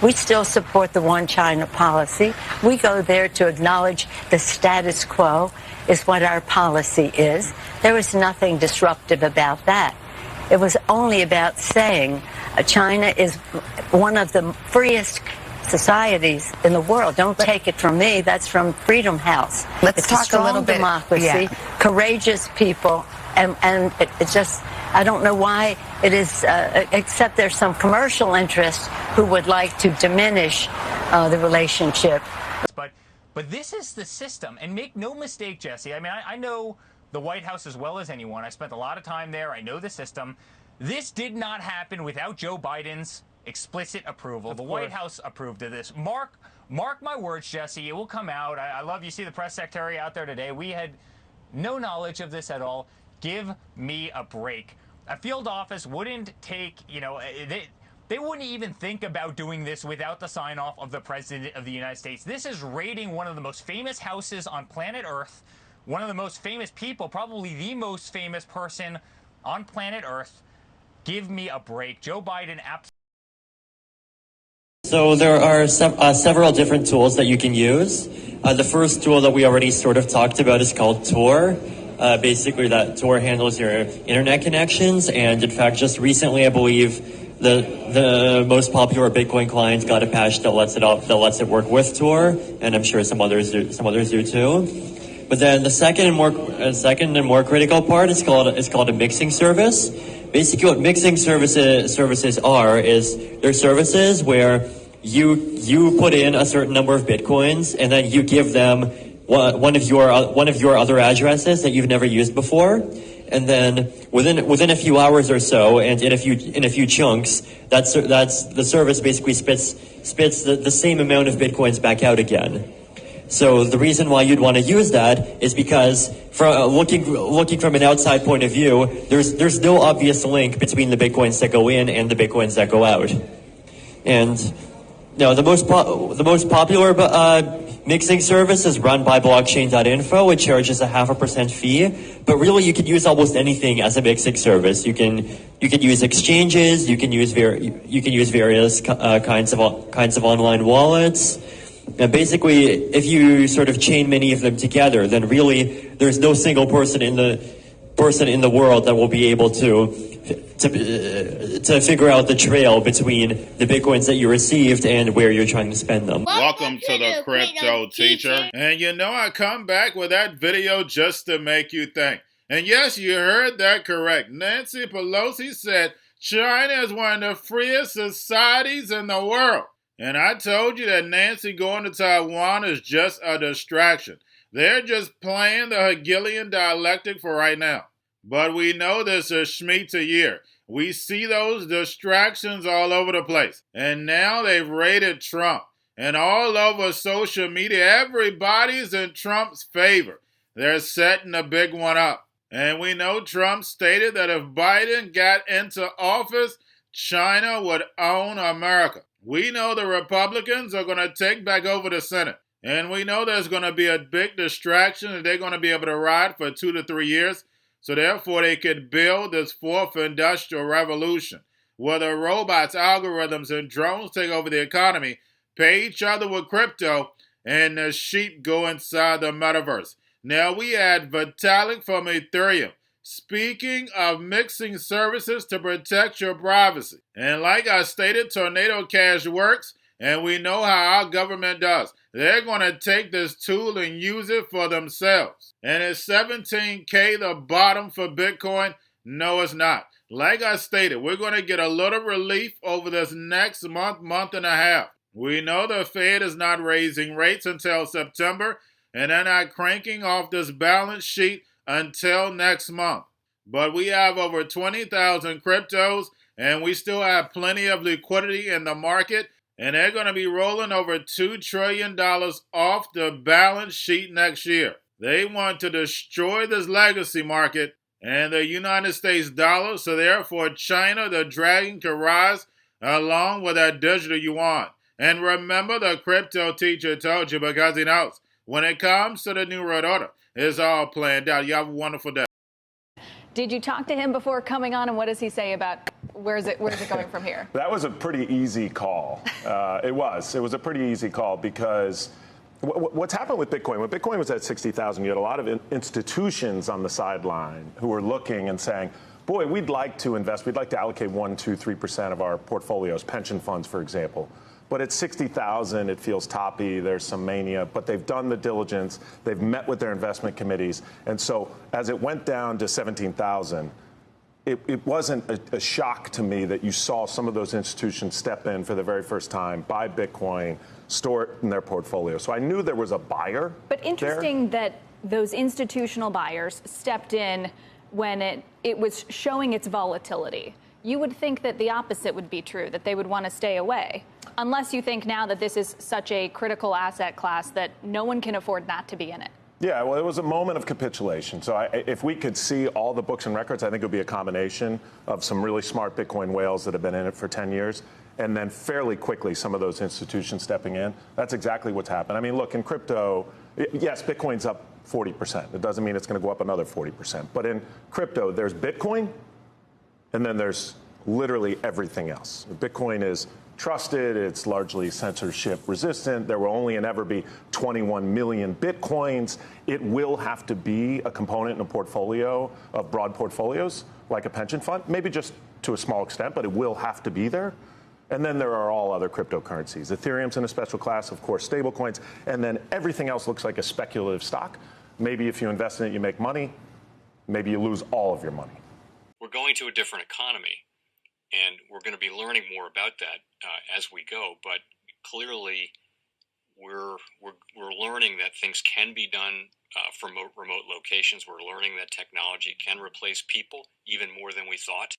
We still support the one China policy. We go there to acknowledge the status quo is what our policy is. There was nothing disruptive about that. It was only about saying China is one of the freest societies in the world. Don't take it from me. That's from Freedom House. Let's talk a little bit. Democracy, courageous people, and it's just, I don't know why it is, except there's some commercial interests who would like to diminish the relationship. But this is the system, and make no mistake, Jesse. I mean, I know the White House as well as anyone. I spent a lot of time there. I know the system. This did not happen without Joe Biden's explicit approval. The White House approved of this. Mark my words, Jesse. It will come out. I love you see the press secretary out there today. We had no knowledge of this at all. Give me a break. A field office wouldn't take, you know, they wouldn't even think about doing this without the sign-off of the President of the United States. This is raiding one of the most famous houses on planet Earth, one of the most famous people, probably the most famous person on planet Earth. Give me a break. Joe Biden absolutely. So there are several different tools that you can use. The first tool that we already sort of talked about is called Tor. Basically, that Tor handles your internet connections, and in fact, just recently, I believe the most popular Bitcoin client got a patch that lets it work with Tor, and I'm sure some others do too. But then the second and more critical part is called a mixing service. Basically, what mixing services are is they're services where you put in a certain number of Bitcoins, and then you give them one of your other addresses that you've never used before, and then within a few hours or so, and in a few chunks, that's the service basically spits the same amount of Bitcoins back out again. So the reason why you'd want to use that is because, looking from an outside point of view, there's no obvious link between the Bitcoins that go in and the Bitcoins that go out. And now the most popular mixing service is run by blockchain.info. It charges a 0.5% fee, but really you can use almost anything as a mixing service. You can use exchanges. You can use various kinds of online wallets. And basically, if you sort of chain many of them together, then really there's no single person in the world that will be able to figure out the trail between the Bitcoins that you received and where you're trying to spend them. Welcome to the Crypto Teacher. And you know I come back with that video just to make you think. And yes, you heard that correct. Nancy Pelosi said China is one of the freest societies in the world. And I told you that Nancy going to Taiwan is just a distraction. They're just playing the Hegelian dialectic for right now. But we know this is Shemitah year. We see those distractions all over the place. And now they've raided Trump. And all over social media, everybody's in Trump's favor. They're setting a big one up. And we know Trump stated that if Biden got into office, China would own America. We know the Republicans are going to take back over the Senate. And we know there's going to be a big distraction and they're going to be able to ride for 2 to 3 years. So therefore they could build this fourth industrial revolution where the robots, algorithms, and drones take over the economy, pay each other with crypto, and the sheep go inside the metaverse. Now we had Vitalik from Ethereum. Speaking of mixing services to protect your privacy. And like I stated, Tornado Cash works, and we know how our government does. They're going to take this tool and use it for themselves. And is 17K the bottom for Bitcoin? No, it's not. Like I stated, we're going to get a little relief over this next month and a half. We know the Fed is not raising rates until September, and they're not cranking off this balance sheet until next month. But we have over 20,000 cryptos, and we still have plenty of liquidity in the market, and they're going to be rolling over $2 trillion off the balance sheet next year. They want to destroy this legacy market and the United States dollar, so therefore China, the dragon, can rise along with that digital yuan. And remember, the Crypto Teacher told you because he knows when it comes to the New World Order, it's all planned out. You have a wonderful day. Did you talk to him before coming on, and what does he say about where's it going from here? That was a pretty easy call. It was a pretty easy call because what's happened with Bitcoin? When Bitcoin was at 60,000, you had a lot of institutions on the sideline who were looking and saying, boy, we'd like to invest. We'd like to allocate 1, 2, 3% of our portfolios, pension funds, for example. But at 60,000, it feels toppy. There's some mania. But they've done the diligence. They've met with their investment committees. And so as it went down to 17,000, it wasn't a shock to me that you saw some of those institutions step in for the very first time, buy Bitcoin, store it in their portfolio. So I knew there was a buyer. But interesting that those institutional buyers stepped in when it was showing its volatility. You would think that the opposite would be true, that they would want to stay away, unless you think now that this is such a critical asset class that no one can afford not to be in it. Yeah, well, it was a moment of capitulation. So if we could see all the books and records, I think it would be a combination of some really smart Bitcoin whales that have been in it for 10 years, and then fairly quickly some of those institutions stepping in. That's exactly what's happened. I mean, look, in crypto, yes, Bitcoin's up 40%. It doesn't mean it's going to go up another 40%. But in crypto, there's Bitcoin, and then there's literally everything else. Bitcoin is trusted. It's largely censorship resistant. There will only and ever be 21 million Bitcoins. It will have to be a component in a portfolio of broad portfolios, like a pension fund, maybe just to a small extent, but it will have to be there. And then there are all other cryptocurrencies. Ethereum's in a special class, of course, stablecoins, and then everything else looks like a speculative stock. Maybe if you invest in it, you make money. Maybe you lose all of your money. We're going to a different economy, and we're going to be learning more about that as we go. But clearly, we're learning that things can be done from remote locations. We're learning that technology can replace people even more than we thought.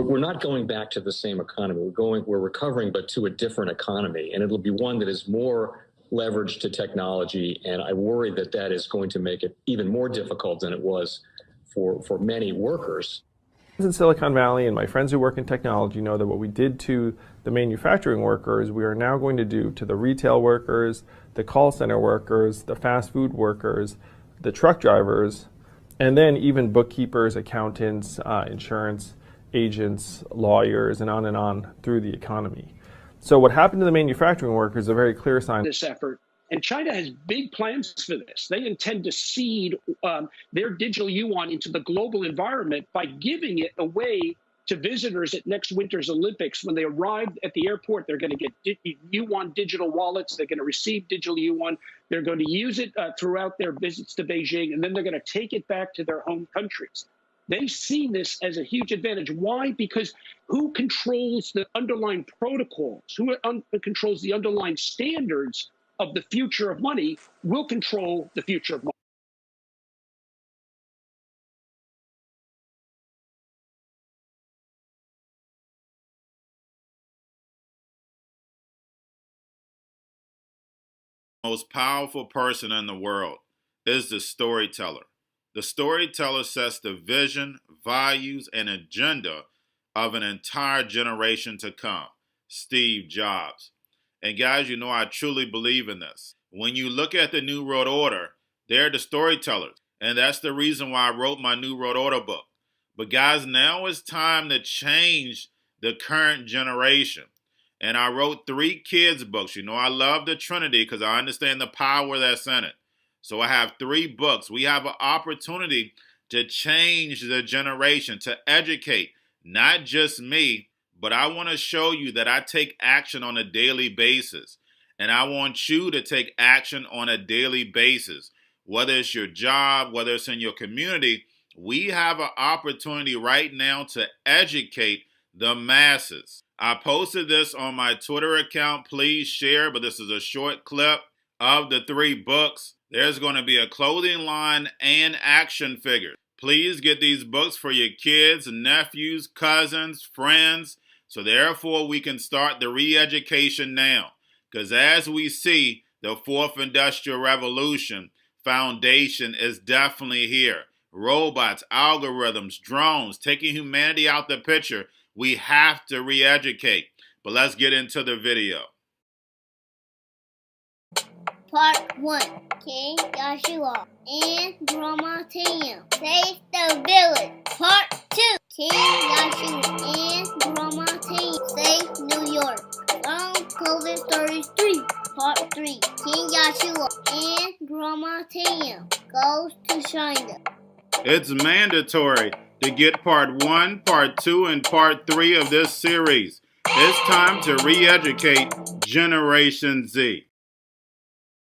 We're not going back to the same economy. We're recovering, but to a different economy, and it'll be one that is more leveraged to technology. And I worry that that is going to make it even more difficult than it was for many workers. In Silicon Valley, and my friends who work in technology know that what we did to the manufacturing workers, we are now going to do to the retail workers, the call center workers, the fast food workers, the truck drivers, and then even bookkeepers, accountants, insurance agents, lawyers, and on through the economy. So what happened to the manufacturing workers is a very clear sign. This effort. And China has big plans for this. They intend to seed their digital yuan into the global environment by giving it away to visitors at next winter's Olympics. When they arrive at the airport, they're going to get yuan digital wallets. They're going to receive digital yuan. They're going to use it throughout their visits to Beijing, and then they're going to take it back to their home countries. They see this as a huge advantage. Why? Because who controls the underlying protocols, who controls the underlying standards of the future of money will control the future of money. Most powerful person in the world is the storyteller. The storyteller sets the vision, values, and agenda of an entire generation to come. Steve Jobs. And guys, you know I truly believe in this. When you look at the New World Order, they're the storytellers. And that's the reason why I wrote my New World Order book. But guys, now it's time to change the current generation. And I wrote 3 kids' books. You know I love the Trinity because I understand the power that's in it. So I have 3 books. We have an opportunity to change the generation, to educate, not just me, but I want to show you that I take action on a daily basis. And I want you to take action on a daily basis. Whether it's your job, whether it's in your community, we have an opportunity right now to educate the masses. I posted this on my Twitter account. Please share, but this is a short clip of the 3 books. There's going to be a clothing line and action figures. Please get these books for your kids, nephews, cousins, friends. So therefore, we can start the re-education now. Because as we see, the 4th Industrial Revolution foundation is definitely here. Robots, algorithms, drones, taking humanity out the picture. We have to re-educate. But let's get into the video. Part 1. King Joshua and Drama Team save the village. Part 2. King Yashu and Grandma Tanya save New York. From COVID Stories 3, Part 3. King Yashua and Grandma Tanya goes to China. It's mandatory to get Part 1, Part 2, and Part 3 of this series. It's time to re-educate Generation Z.